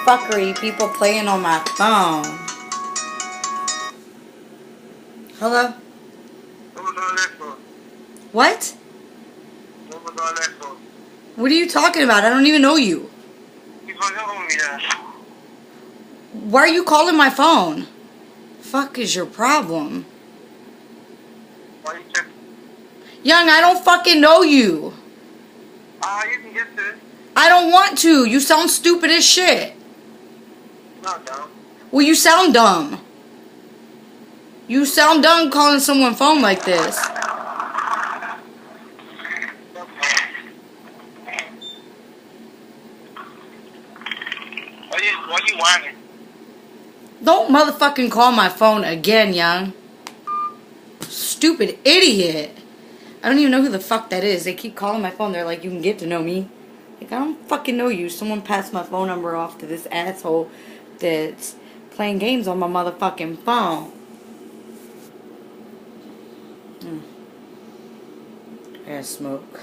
fuckery. People playing on my phone. Hello? What was all that for? What? What was all that for? What are you talking about? I don't even know you. You fucking with me then. Why are you calling my phone? Fuck is your problem? Why you tripping? Young, I don't fucking know you. You can get to it. I don't want to. You sound stupid as shit. No, don't. Well, you sound dumb. You sound dumb calling someone phone like this. Why you whining? Don't motherfucking call my phone again, young. Stupid idiot. I don't even know who the fuck that is. They keep calling my phone. They're like, you can get to know me. Like, I don't fucking know you. Someone passed my phone number off to this asshole that's playing games on my motherfucking phone. I gotta smoke.